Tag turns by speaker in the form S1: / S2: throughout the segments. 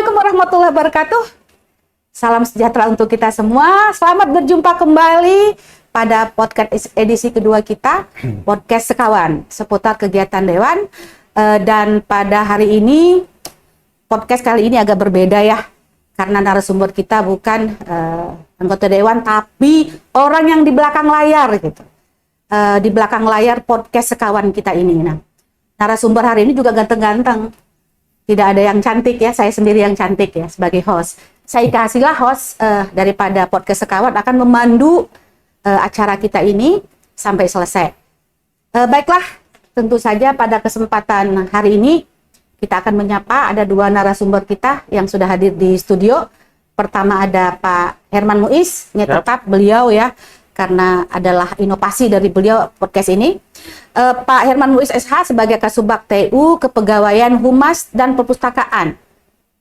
S1: Assalamualaikum warahmatullahi wabarakatuh. Salam sejahtera untuk kita semua. Selamat berjumpa kembali pada podcast edisi kedua kita, podcast Sekawan, seputar kegiatan Dewan. Dan pada hari ini, podcast kali ini agak berbeda ya, karena narasumber kita bukan anggota Dewan, tapi orang yang di belakang layar gitu. Di belakang layar podcast Sekawan kita ini. Nah, narasumber hari ini juga ganteng-ganteng. Tidak ada yang cantik ya, saya sendiri yang cantik ya sebagai host. Saya kasihlah host daripada podcast Sekawan akan memandu acara kita ini sampai selesai. Baiklah, tentu saja pada kesempatan hari ini kita akan menyapa ada dua narasumber kita yang sudah hadir di studio. Pertama ada Pak Herman Muiz, tetap beliau ya, karena adalah inovasi dari beliau podcast ini. Pak Herman Muiz SH sebagai Kasubag TU Kepegawaian Humas dan Perpustakaan,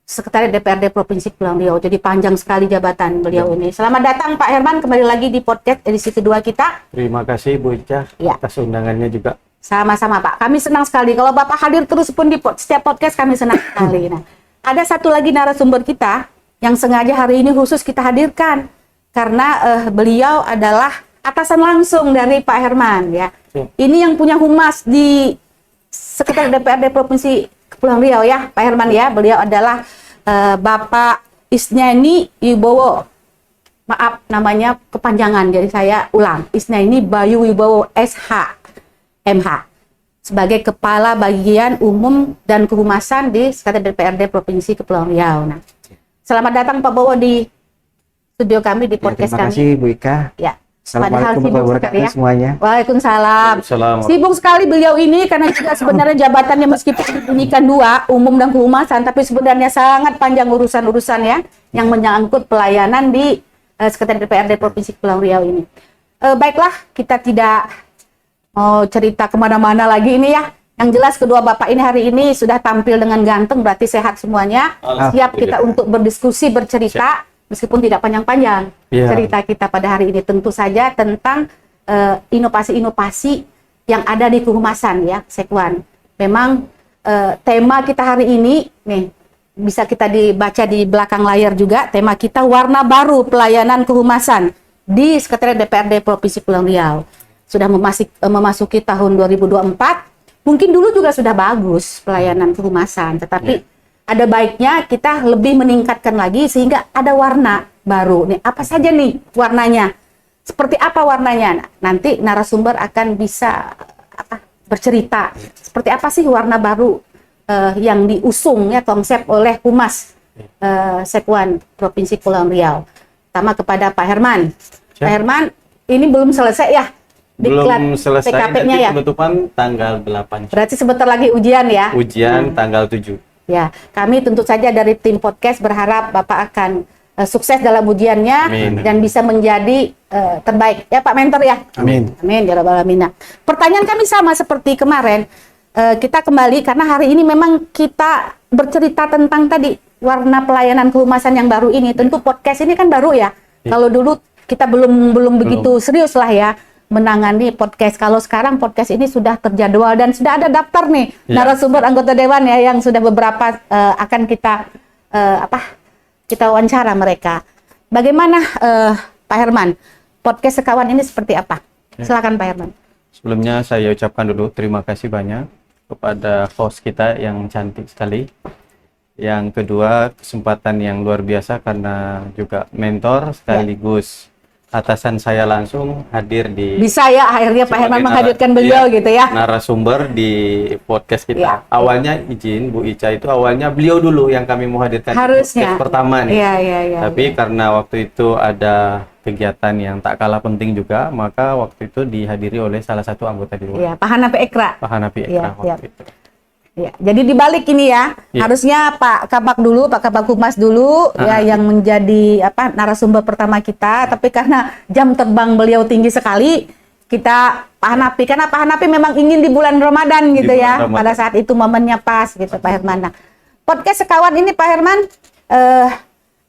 S1: Sekretariat DPRD Provinsi Kepulauan Riau. Jadi panjang sekali jabatan beliau ini. Selamat datang Pak Herman kembali lagi di podcast edisi kedua kita.
S2: Terima kasih Bu Ica atas undangannya juga.
S1: Sama-sama Pak, kami senang sekali kalau Bapak hadir terus pun di setiap podcast, kami senang sekali. Nah, ada satu lagi narasumber kita yang sengaja hari ini khusus kita hadirkan karena beliau adalah atasan langsung dari Pak Herman ya. Ini yang punya humas di Sekretariat DPRD Provinsi Kepulauan Riau ya, Pak Herman ya. Beliau adalah Bapak Isnyani Wibowo. Maaf namanya kepanjangan, jadi saya ulang. Isnyani Bayu Wibowo SH MH sebagai Kepala Bagian Umum dan Kehumasan di Sekretariat DPRD Provinsi Kepulauan Riau. Nah, selamat datang Pak Bowo di studio kami di podcast
S3: terima
S1: kami.
S3: Terima kasih Bu Ika.
S1: Ya.
S3: Assalamualaikum warahmatullahi wabarakatuh semuanya.
S1: Waalaikumsalam. Sibuk sekali beliau ini karena juga sebenarnya jabatannya meskipun dibunyikan dua, umum dan kehumasan, tapi sebenarnya sangat panjang urusan-urusannya yang menyangkut pelayanan di Sekretariat DPRD Provinsi Kepulauan Riau ini. Baiklah, kita tidak mau cerita kemana-mana lagi ini ya. Yang jelas kedua bapak ini hari ini sudah tampil dengan ganteng, berarti sehat semuanya. Siap kita untuk berdiskusi, bercerita. Meskipun tidak panjang-panjang cerita kita pada hari ini, tentu saja tentang inovasi-inovasi yang ada di kehumasan ya, Sekwan. Memang tema kita hari ini nih bisa kita dibaca di belakang layar juga, tema kita warna baru pelayanan kehumasan di Sekretariat DPRD Provinsi Kepulauan Riau. Sudah memasuki tahun 2024, mungkin dulu juga sudah bagus pelayanan kehumasan, tetapi ada baiknya kita lebih meningkatkan lagi sehingga ada warna baru. Nih, apa saja nih warnanya? Seperti apa warnanya? Nah, nanti narasumber akan bisa bercerita. Seperti apa sih warna baru yang diusung ya konsep oleh Humas Sekwan Provinsi Kepulauan Riau. Pertama kepada Pak Herman. Pak Herman, ini belum selesai ya?
S2: Belum selesai,
S1: PKP-nya
S2: nanti
S1: ya?
S2: penutupan tanggal 8.
S1: Berarti sebentar lagi ujian ya?
S2: Ujian tanggal 7.
S1: Ya, kami tentu saja dari tim podcast berharap Bapak akan sukses dalam ujiannya. Amin. Dan bisa menjadi terbaik. Ya Pak Mentor ya?
S3: Amin.
S1: Amin, ya Rabbal Alamin. Pertanyaan kami sama seperti kemarin. Kita kembali karena hari ini memang kita bercerita tentang tadi warna pelayanan kehumasan yang baru ini. Tentu podcast ini kan baru ya. Kalau dulu kita belum begitu serius lah ya menangani podcast. Kalau sekarang podcast ini sudah terjadwal dan sudah ada daftar nih narasumber anggota dewan ya yang sudah beberapa akan kita kita wawancara mereka. Bagaimana Pak Herman? Podcast Sekawan ini seperti apa? Silakan Pak Herman.
S2: Sebelumnya saya ucapkan dulu terima kasih banyak kepada host kita yang cantik sekali. Yang kedua, kesempatan yang luar biasa karena juga mentor sekaligus atasan saya langsung hadir di
S1: bisa ya akhirnya Pak Herman menghadirkan beliau gitu ya,
S2: narasumber di podcast kita. Awalnya izin Bu Ica, itu awalnya beliau dulu yang kami mau hadirkan
S1: harusnya
S2: podcast pertama nih. Tapi
S1: ya.
S2: Karena waktu itu ada kegiatan yang tak kalah penting juga, maka waktu itu dihadiri oleh salah satu anggota di luar.
S1: Pak Hanafi Ekra.
S2: Pak Hanafi Ekra waktu itu.
S1: Ya, jadi dibalik ini ya, harusnya Pak Kabak dulu, Pak Kabak Humas dulu ya yang menjadi narasumber pertama kita, tapi karena jam terbang beliau tinggi sekali, kita Pak Hanafi, karena Pak Hanafi memang ingin di bulan Ramadan gitu ya, pada saat itu momennya pas gitu Pak Herman. Nah, podcast Sekawan ini Pak Herman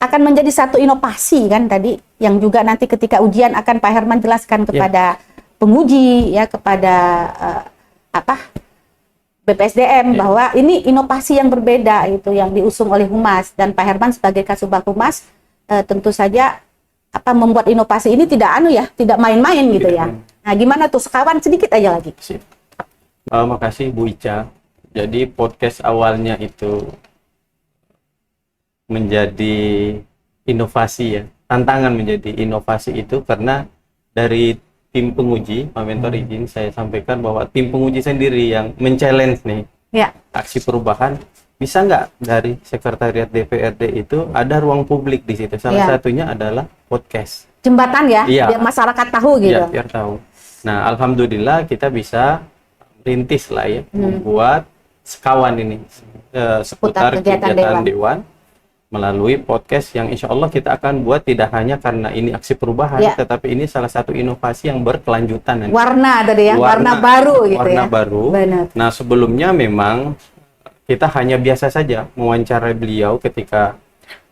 S1: akan menjadi satu inovasi kan tadi, yang juga nanti ketika ujian akan Pak Herman jelaskan kepada penguji ya, kepada BPSDM bahwa ini inovasi yang berbeda itu yang diusung oleh Humas, dan Pak Herman sebagai Kasubag Humas tentu saja membuat inovasi ini tidak tidak main-main gitu ya. Nah, gimana tuh sekawan sedikit aja lagi.
S2: Sip. Makasih Bu Ica. Jadi podcast awalnya itu menjadi inovasi ya, tantangan menjadi inovasi itu karena dari tim penguji, Pak Mentor izin saya sampaikan bahwa tim penguji sendiri yang men-challenge nih aksi perubahan, bisa nggak dari Sekretariat DPRD itu ada ruang publik di situ. Salah satunya adalah podcast.
S1: Jembatan ya, biar masyarakat tahu gitu.
S2: Iya, biar tahu. Nah, alhamdulillah kita bisa rintis lah ya, membuat sekawan ini seputar kegiatan Dewan melalui podcast yang insya Allah kita akan buat tidak hanya karena ini aksi perubahan, tetapi ini salah satu inovasi yang berkelanjutan nanti.
S1: Warna tadi ya, warna baru gitu
S2: warna
S1: ya.
S2: baru.
S1: Benar.
S2: Nah, sebelumnya memang kita hanya biasa saja mewawancarai beliau ketika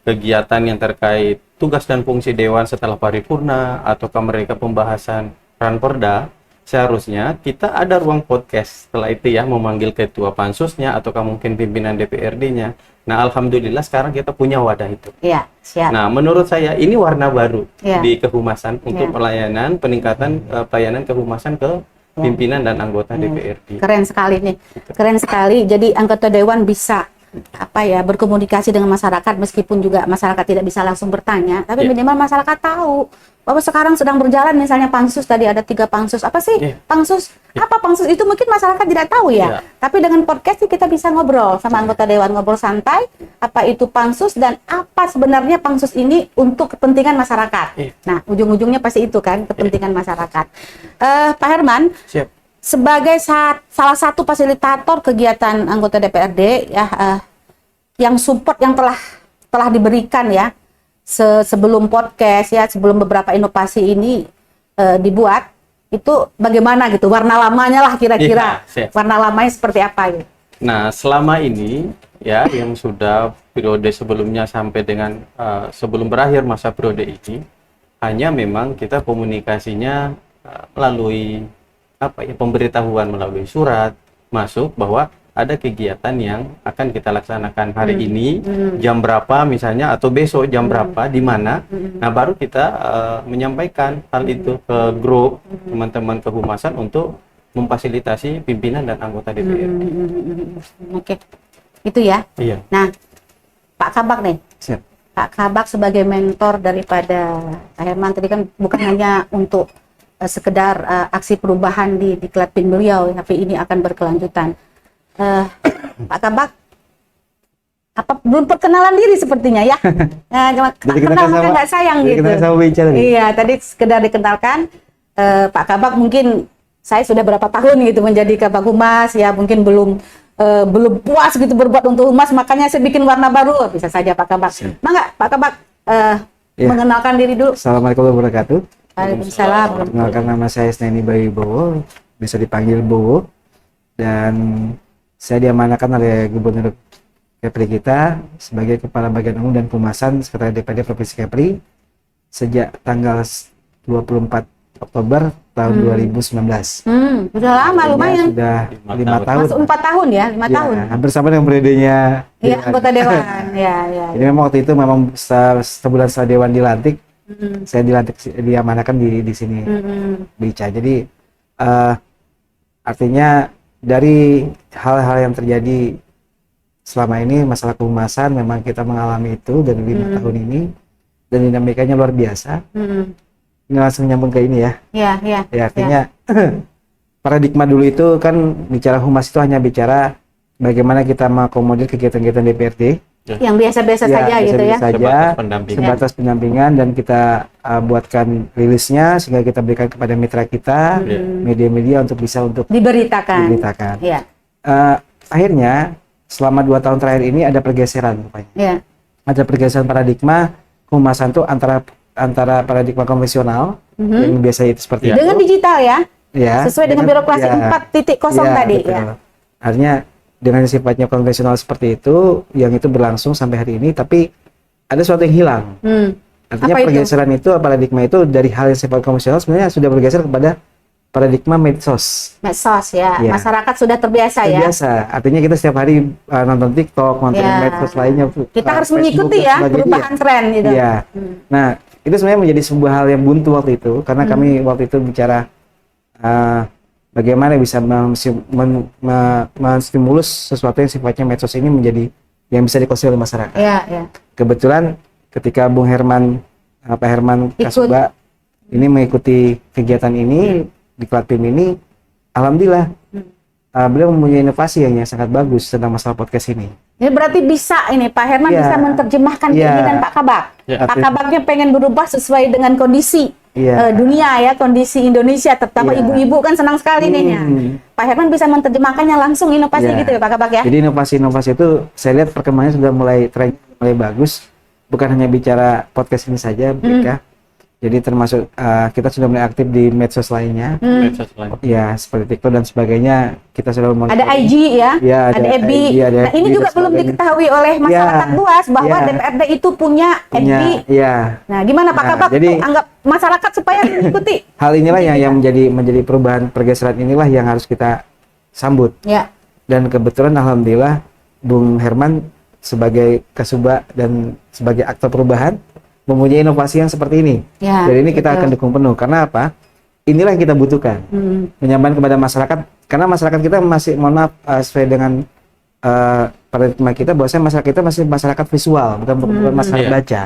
S2: kegiatan yang terkait tugas dan fungsi Dewan setelah paripurna ataukah mereka pembahasan Ranperda. Seharusnya kita ada ruang podcast setelah itu ya, memanggil ketua pansusnya ataukah mungkin pimpinan DPRD-nya. Nah, alhamdulillah sekarang kita punya wadah itu.
S1: Iya, siap.
S2: Nah, menurut saya ini warna baru di kehumasan untuk pelayanan, peningkatan pelayanan kehumasan ke pimpinan dan anggota DPRD.
S1: Keren sekali nih. Keren sekali. Jadi anggota Dewan bisa berkomunikasi dengan masyarakat, meskipun juga masyarakat tidak bisa langsung bertanya, tapi minimal masyarakat tahu bahwa sekarang sedang berjalan misalnya pansus, tadi ada 3 pansus. Apa sih pansus? Apa pansus itu mungkin masyarakat tidak tahu ya. Tapi dengan podcast ini kita bisa ngobrol sama anggota Dewan, ngobrol santai, apa itu pansus dan apa sebenarnya pansus ini untuk kepentingan masyarakat. Nah, ujung-ujungnya pasti itu kan, kepentingan masyarakat. Pak Herman, sebagai salah satu fasilitator kegiatan anggota DPRD yang support yang telah diberikan ya sebelum podcast ya, sebelum beberapa inovasi ini dibuat, itu bagaimana gitu warna lamanya lah kira-kira. Warna lamanya seperti apa gitu.
S2: Nah, selama ini ya yang sudah periode sebelumnya sampai dengan sebelum berakhir masa periode ini, hanya memang kita komunikasinya melalui pemberitahuan melalui surat masuk bahwa ada kegiatan yang akan kita laksanakan hari ini jam berapa misalnya, atau besok jam berapa di mana. Nah, baru kita menyampaikan hal itu ke grup teman-teman kehumasan untuk memfasilitasi pimpinan dan anggota DPRD.
S1: Oke. Itu ya.
S2: Iya.
S1: Nah, Pak Kabak nih.
S3: Siap.
S1: Pak Kabak sebagai mentor daripada Pak Herman tadi kan bukan hanya untuk sekedar aksi perubahan di Klatpin beliau, tapi ini akan berkelanjutan. Pak Kabak, belum perkenalan diri sepertinya ya? Kenal maka nggak sayang gitu. Iya, tadi sekedar dikenalkan. Pak Kabak mungkin saya sudah berapa tahun gitu menjadi Kabak Humas ya, mungkin belum puas gitu berbuat untuk Humas, makanya saya bikin warna baru. Bisa saja Pak Kabak. Mangga Pak Kabak mengenalkan diri dulu.
S3: Assalamualaikum warahmatullahi wabarakatuh.
S1: Waalaikumsalam.
S3: Perkenalkan, nama saya Sneni Bayu Bowo, bisa dipanggil Bowo, dan saya diamanahkan oleh Gubernur Kepri kita sebagai Kepala Bagian Umum dan Kehumasan Sekretariat DPRD Provinsi Kepri sejak tanggal 24 Oktober tahun 2019.
S1: Udah lama lumayan.
S3: Sudah 5 tahun.
S1: Masuk 4 tahun ya, 5 tahun.
S3: Hampir sama dengan periodenya.
S1: Iya, anggota Dewan. Ya.
S3: Jadi memang waktu itu memang sebulan setelah Dewan dilantik, saya diamanahkan di sini, Bica. Jadi artinya dari hal-hal yang terjadi selama ini, masalah kehumasan, memang kita mengalami itu dari 5 tahun ini, dan dinamikanya luar biasa. Ini langsung nyambung ke ini ya.
S1: Iya.
S3: Ya, artinya paradigma dulu itu kan bicara humas itu hanya bicara bagaimana kita mengakomodir kegiatan-kegiatan DPRD.
S1: Yang biasa-biasa saja gitu ya.
S3: Sebatas pendampingan, dan kita buatkan rilisnya sehingga kita berikan kepada mitra kita, media-media untuk bisa diberitakan.
S1: Iya.
S3: Akhirnya selama 2 tahun terakhir ini ada pergeseran rupanya.
S1: Iya.
S3: Ada pergeseran paradigma kehumasan itu antara paradigma konvensional yang biasa itu seperti itu.
S1: Dengan digital ya.
S3: Ya.
S1: Sesuai dengan birokrasi 4.0 tadi
S3: betul.
S1: ya.
S3: Artinya dengan sifatnya konvensional seperti itu, yang itu berlangsung sampai hari ini, tapi ada sesuatu yang hilang. Artinya pergeseran itu, paradigma itu dari hal yang sifat konvensional sebenarnya sudah bergeser kepada paradigma medsos.
S1: Medsos ya.
S3: Iya.
S1: Masyarakat sudah terbiasa ya.
S3: Biasa, artinya kita setiap hari nonton TikTok, nonton
S1: Ya.
S3: medsos lainnya.
S1: Kita harus
S3: Facebook
S1: mengikuti
S3: dan
S1: ya
S3: sebagainya.
S1: perubahan tren gitu.
S3: Iya. Nah, itu sebenarnya menjadi sebuah hal yang buntu waktu itu, karena kami waktu itu bicara bagaimana bisa menstimulus sesuatu yang sifatnya medsos ini menjadi yang bisa dikuasai oleh masyarakat.
S1: Iya, iya.
S3: Kebetulan ketika Bung Herman, Pak Herman
S1: Ikut.
S3: Kasuba ini mengikuti kegiatan ini di Klatim ini, alhamdulillah beliau mempunyai inovasi yang sangat bagus tentang masalah podcast ini.
S1: Ini berarti bisa ini Pak Herman
S3: Iya.
S1: bisa menerjemahkan
S3: Iya.
S1: keinginan Pak Kabak.
S2: Ya,
S1: Pak Kabaknya pengen berubah sesuai dengan kondisi
S3: Iya.
S1: dunia ya, kondisi Indonesia, terutama
S3: Iya.
S1: ibu-ibu kan senang sekali nih ya. Pak Herman bisa menerjemahkannya langsung inovasi
S3: Iya.
S1: gitu ya Pak Kabak ya.
S3: Jadi inovasi-inovasi itu saya lihat perkembangannya sudah mulai mulai bagus. Bukan hanya bicara podcast ini saja, Brika. Jadi termasuk kita sudah mulai aktif di medsos lainnya.
S2: Medsos lain.
S3: Ya, seperti TikTok dan sebagainya. Kita sudah
S1: Ada IG ya,
S3: Iya,
S1: ada FB.
S3: IG, ada
S1: Nah, ini
S3: FB
S1: juga
S3: dan
S1: belum
S3: sebagainya.
S1: diketahui oleh masyarakat
S3: Iya.
S1: luas bahwa
S3: Iya.
S1: DPRD itu punya FB.
S3: Iya.
S1: Nah, gimana Pak
S3: Nah,
S1: Kabak
S3: jadi-
S1: tuh anggap masyarakat supaya mengikuti?
S3: Hal inilah yang menjadi perubahan pergeseran inilah yang harus kita sambut.
S1: Ya.
S3: Dan kebetulan alhamdulillah Bung Herman sebagai Kasuba dan sebagai aktor perubahan mempunyai inovasi yang seperti ini.
S1: Ya,
S3: Jadi ini kita
S1: betul.
S3: akan dukung penuh. Karena apa? Inilah yang kita butuhkan. Menyampaikan kepada masyarakat. Karena masyarakat kita masih, mohon maaf, sesuai dengan paradigma kita, bahwasanya masyarakat kita masih masyarakat visual, bukan masyarakat
S2: Iya.
S3: baca.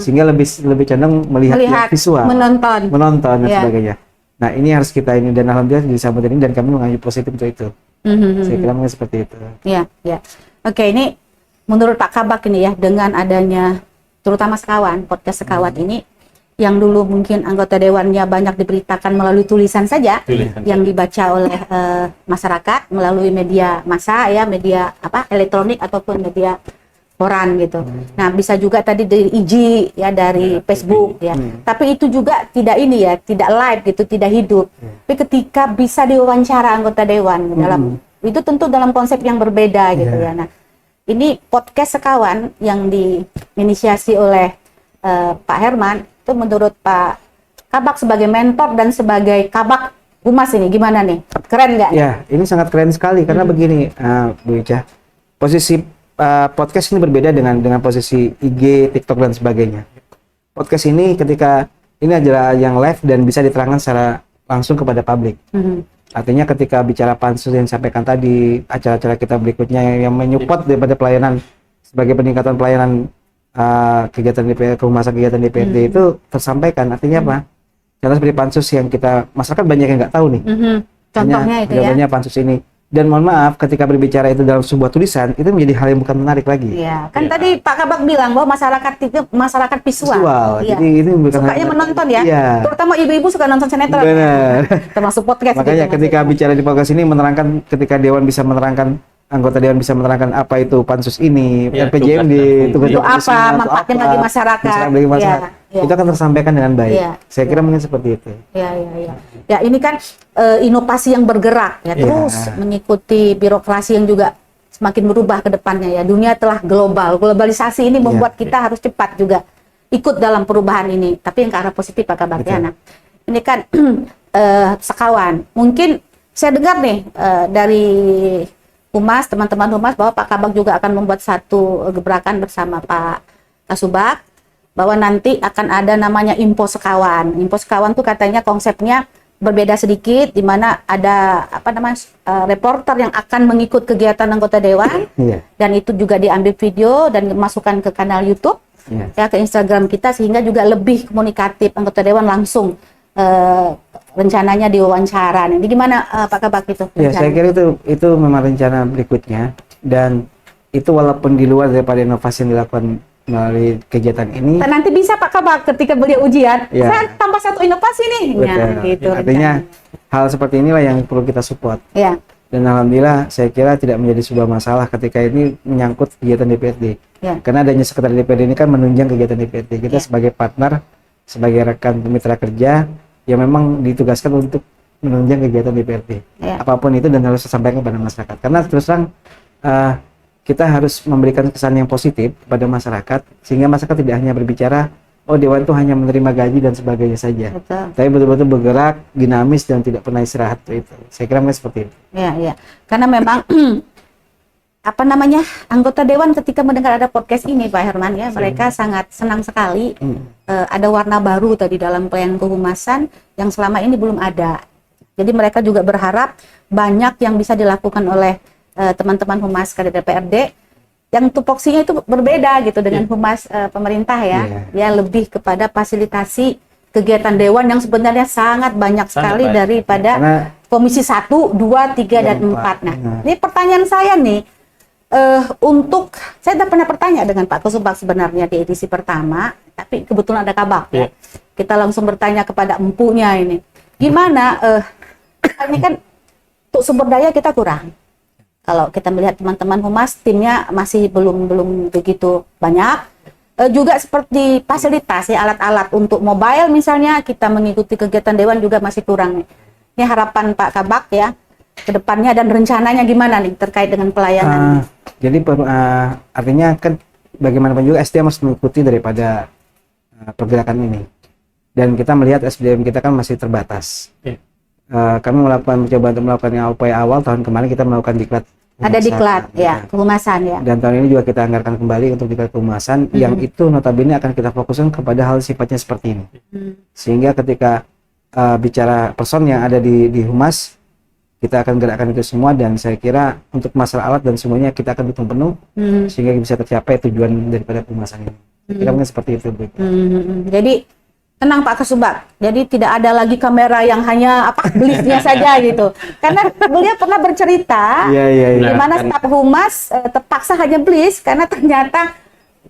S3: Sehingga lebih cenderung melihat yang visual,
S1: menonton.
S3: menonton dan
S1: Iya.
S3: sebagainya. Nah, ini harus kita ini, dan alhamdulillah disambut ini, dan kami mengambil positif untuk itu. Saya kira mungkin seperti itu.
S1: Ya, ya. Oke, ini menurut Pak Kabak ini ya, dengan adanya terutama Sekawan, podcast Sekawan ini, yang dulu mungkin anggota dewannya banyak diberitakan melalui tulisan saja,
S2: Tulisan.
S1: yang dibaca oleh masyarakat melalui media massa ya, media elektronik ataupun media koran gitu. Nah, bisa juga tadi dari IG ya, dari Facebook ya. Tapi itu juga tidak ini ya, tidak live gitu, tidak hidup. Tapi ketika bisa diwawancara anggota dewan dalam itu tentu dalam konsep yang berbeda gitu ya. Nah, ini podcast Sekawan yang diinisiasi oleh Pak Herman, itu menurut Pak Kabak sebagai mentor dan sebagai Kabak Humas ini gimana nih? Keren nggak?
S3: Ya, ini sangat keren sekali karena begini, Bu Ica. Posisi podcast ini berbeda dengan posisi IG, TikTok dan sebagainya. Podcast ini ketika ini adalah yang live dan bisa diterangkan secara langsung kepada publik. Artinya ketika bicara pansus yang disampaikan tadi, acara-acara kita berikutnya yang menyupport daripada pelayanan sebagai peningkatan pelayanan kegiatan DPR, kehumasan kegiatan DPRD itu tersampaikan. Artinya apa? Contoh seperti pansus yang kita, masyarakat banyak yang nggak tahu nih.
S1: Contohnya itu ya.
S3: Contohnya pansus ini. Dan mohon maaf, ketika berbicara itu dalam sebuah tulisan, itu menjadi hal yang bukan menarik lagi.
S1: Iya, kan tadi Pak Kabak bilang bahwa masyarakat itu masyarakat visual. Iya.
S3: Jadi ini bukan
S1: Sukanya menonton ya.
S3: Iya.
S1: Terutama ibu-ibu suka nonton sinetron.
S3: Benar.
S1: Termasuk podcast.
S3: Makanya
S1: gitu,
S3: ketika bicara di podcast ini menerangkan, ketika dewan bisa menerangkan, anggota dewan bisa menerangkan apa itu pansus ini,
S2: Ya,
S3: RPJMD,
S2: tugas dan
S3: tugas
S1: Itu
S3: dan
S1: apa,
S3: fungsinya, itu
S1: manfaatnya
S3: apa,
S1: bagi masyarakat.
S3: bagi masyarakat.
S1: Iya,
S3: Itu akan tersampaikan dengan baik.
S1: Iya,
S3: Saya kira mungkin seperti itu.
S1: Ya, ya, ya. Ya, ini kan inovasi yang bergerak ya,
S3: Iya.
S1: terus mengikuti birokrasi yang juga semakin berubah ke depannya ya. Dunia telah global. Globalisasi ini membuat kita harus cepat juga ikut dalam perubahan ini. Tapi yang ke arah positif Pak Kabak ya.
S3: Betul.
S1: Nah, ini kan Sekawan. Mungkin saya dengar nih dari Humas, teman-teman Humas, bahwa Pak Kabak juga akan membuat satu gebrakan bersama Pak Kasubag, bahwa nanti akan ada namanya Info Sekawan. Info Sekawan tuh katanya konsepnya berbeda sedikit, di mana ada reporter yang akan mengikut kegiatan anggota dewan,
S3: Iya.
S1: dan itu juga diambil video dan dimasukkan ke kanal YouTube,
S3: Iya.
S1: ya, ke Instagram kita, sehingga juga lebih komunikatif, anggota dewan langsung rencananya diwawancara. Ini gimana Pak Kabak itu?
S3: Ya, saya kira itu memang rencana berikutnya, dan itu walaupun di luar daripada inovasi yang dilakukan melalui kegiatan ini.
S1: Nanti bisa Pak Kabak ketika beliau ujian,
S3: Ya.
S1: saya tambah satu inovasi nih.
S3: Betul.
S1: Nah, gitu
S3: Artinya
S1: rencananya.
S3: hal seperti inilah yang perlu kita support.
S1: Ya,
S3: Dan alhamdulillah saya kira tidak menjadi sebuah masalah ketika ini menyangkut kegiatan DPRD.
S1: ya.
S3: Karena adanya sekretariat DPRD ini kan menunjang kegiatan DPRD. Kita
S1: Ya.
S3: sebagai partner, sebagai rekan mitra kerja yang memang ditugaskan untuk menunjang kegiatan DPRD.
S1: Ya.
S3: Apapun itu, dan harus disampaikan kepada masyarakat. Karena terus terang kita harus memberikan kesan yang positif kepada masyarakat, sehingga masyarakat tidak hanya berbicara oh dewan itu hanya menerima gaji dan sebagainya saja.
S1: Betul.
S3: Tapi betul-betul bergerak, dinamis dan tidak pernah istirahat itu. Saya kira mungkin seperti itu.
S1: Ya, ya. Karena memang apa namanya, anggota dewan ketika mendengar ada podcast ini, Pak Herman, ya, mereka sangat senang sekali. Ada warna baru tadi dalam pelayanan kehumasan yang selama ini belum ada. Jadi mereka juga berharap banyak yang bisa dilakukan oleh teman-teman humas KDPRD yang tupoksinya itu berbeda gitu dengan humas pemerintah ya. Ya lebih kepada fasilitasi kegiatan dewan yang sebenarnya sangat banyak sekali daripada komisi 1, 2, 3 dan 4. Nah, ini pertanyaan saya nih, saya udah pernah bertanya dengan Pak Kusubag sebenarnya di edisi pertama, tapi kebetulan ada Kabak ya. Kita langsung bertanya kepada empunya ini. Gimana ini kan untuk sumber daya kita kurang. Kalau kita melihat teman-teman humas, timnya masih belum begitu banyak. Juga seperti fasilitas ya, alat-alat untuk mobile misalnya, kita mengikuti kegiatan dewan juga masih kurang nih. Ini harapan Pak Kabak ya ke depannya dan rencananya gimana nih terkait dengan pelayanan.
S3: Jadi artinya kan bagaimanapun juga SDM harus mengikuti daripada pergerakan ini. Dan kita melihat SDM kita kan masih terbatas. Kami mencoba untuk melakukan upaya awal tahun kemarin, kita melakukan diklat.
S1: Ada diklat ya, kehumasan ya.
S3: Dan tahun ini juga kita anggarkan kembali untuk diklat kehumasan yang itu notabene akan kita fokuskan kepada hal sifatnya seperti ini. Sehingga ketika bicara person yang ada di humas, kita akan gerakkan itu semua, dan saya kira untuk masalah alat dan semuanya kita akan dukung penuh sehingga bisa tercapai tujuan daripada kehumasan ini. Kira mungkin seperti itu.
S1: Jadi tenang Pak Kusubag, jadi tidak ada lagi kamera yang hanya beliefnya saja gitu. Karena beliau pernah bercerita di mana staf humas terpaksa hanya belief karena ternyata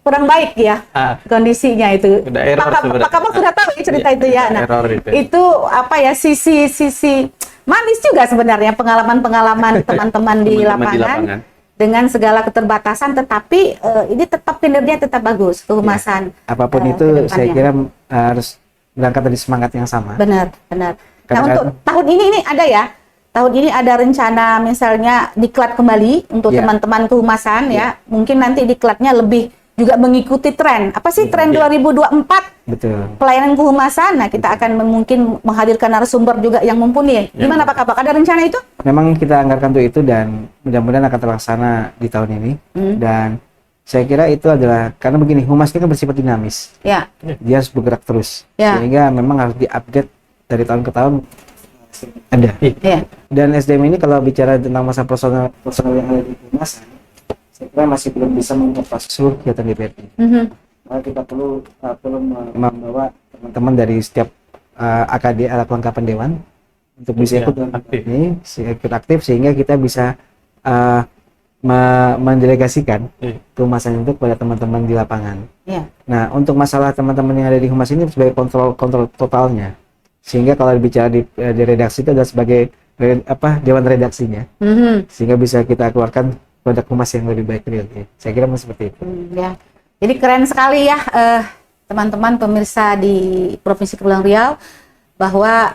S1: kurang baik ya kondisinya itu. Pak Kabak sudah tahu ya cerita itu ya. Nah, itu apa ya, sisi manis juga sebenarnya pengalaman teman-teman di lapangan dengan segala keterbatasan, tetapi ini tetap kinerja tetap bagus kehumasan.
S3: Apapun itu saya kira harus berangkat dari semangat yang sama. Benar.
S1: Nah, untuk tahun ini ada ya. Tahun ini ada rencana misalnya diklat kembali untuk teman-teman kehumasan ya. Mungkin nanti diklatnya lebih juga mengikuti tren. Apa sih tren 2024?
S3: Betul.
S1: Pelayanan kehumasan. Nah, kita akan mungkin menghadirkan narasumber juga yang mumpuni. Gimana Pak Kabak? Ada rencana itu?
S3: Memang kita anggarkan untuk itu dan mudah-mudahan akan terlaksana di tahun ini. Dan saya kira itu adalah karena begini, humas ini kan bersifat dinamis.
S1: Ya.
S3: Dia harus bergerak terus. Sehingga memang harus diupdate dari tahun ke tahun ada. Dan SDM ini kalau bicara tentang masa personal yang ada di humas, saya kira masih belum bisa mengepas seluruh kegiatan DPRD. Maka kita perlu membawa teman-teman dari setiap AKD, alat kelengkapan dewan, untuk bisa ikut dalam ini, ikut aktif sehingga kita bisa mendelegasikan kehumasan itu kepada teman-teman di lapangan. Nah, untuk masalah teman-teman yang ada di humas ini sebagai kontrol totalnya, sehingga kalau bicara di redaksi itu adalah sebagai dewan redaksinya, sehingga bisa kita keluarkan produk humas yang lebih baik realnya. Saya kira seperti itu.
S1: Jadi keren sekali ya teman-teman pemirsa di Provinsi Kepulauan Riau, bahwa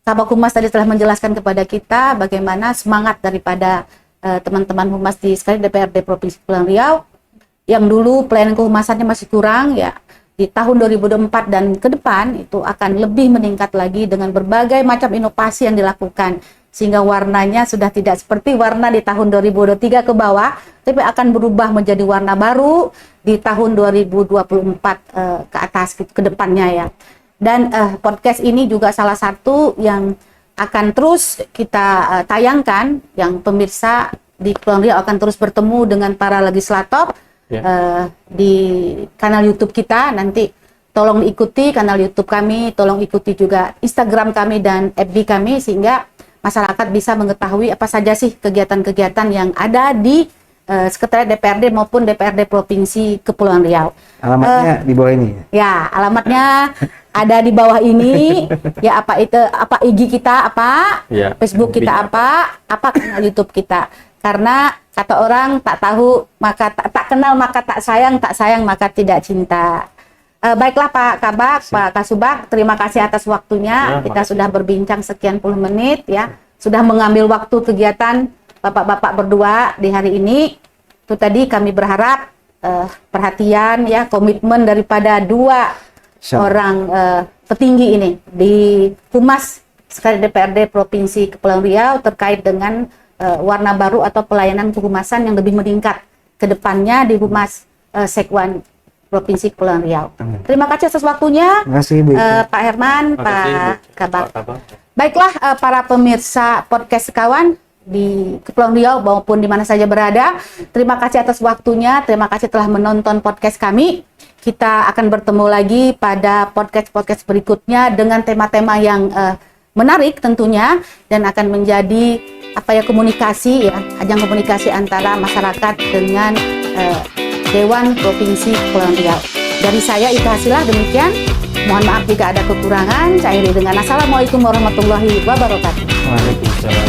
S1: Kabak Humas tadi telah menjelaskan kepada kita bagaimana semangat daripada teman-teman humas di DPRD Provinsi Kepulauan Riau yang dulu pelayanan kehumasannya masih kurang ya. Di tahun 2024 dan ke depan itu akan lebih meningkat lagi dengan berbagai macam inovasi yang dilakukan, sehingga warnanya sudah tidak seperti warna di tahun 2023 ke bawah, tapi akan berubah menjadi warna baru di tahun 2024 ke atas ke depannya ya. Dan podcast ini juga salah satu yang akan terus kita tayangkan, yang pemirsa di Kepulauan Riau akan terus bertemu dengan para legislator di kanal YouTube kita. Nanti tolong ikuti kanal YouTube kami, tolong ikuti juga Instagram kami dan FB kami, sehingga masyarakat bisa mengetahui apa saja sih kegiatan-kegiatan yang ada di Sekretariat DPRD maupun DPRD Provinsi Kepulauan Riau.
S3: Alamatnya di bawah ini.
S1: Ya, alamatnya ada di bawah ini. Ya, apa IG kita apa, Facebook kita apa kanal YouTube kita. Karena kata orang tak tahu maka tak kenal maka tak sayang maka tidak cinta. Baiklah Pak Kabak, Pak Kasubag, terima kasih atas waktunya. Kita sudah berbincang sekian puluh menit ya. Sudah mengambil waktu kegiatan Bapak-bapak berdua di hari ini. Itu tadi kami berharap perhatian ya, komitmen daripada dua
S3: Siap.
S1: orang petinggi ini di Humas sekali DPRD Provinsi Kepulauan Riau terkait dengan warna baru atau pelayanan kehumasan yang lebih meningkat ke depannya di Humas Sekwan Provinsi Kepulauan Riau.
S3: Amin.
S1: Terima kasih atas waktunya
S3: Terima kasih Bu.
S1: Pak Herman,
S2: Terima kasih,
S1: Pak
S2: Bu.
S1: Kabak.
S2: Pak Kabak.
S1: Baiklah para pemirsa podcast Sekawan di Kepulauan Riau maupun di mana saja berada. Terima kasih atas waktunya, terima kasih telah menonton podcast kami. Kita akan bertemu lagi pada podcast-podcast berikutnya dengan tema-tema yang menarik tentunya dan akan menjadi komunikasi ya, ajang komunikasi antara masyarakat dengan Dewan Provinsi Kepulauan Riau. Dari saya Ika Hasilah demikian. Mohon maaf jika ada kekurangan. Saya akhiri dengan Assalamualaikum warahmatullahi wabarakatuh.
S2: Waalaikumsalam.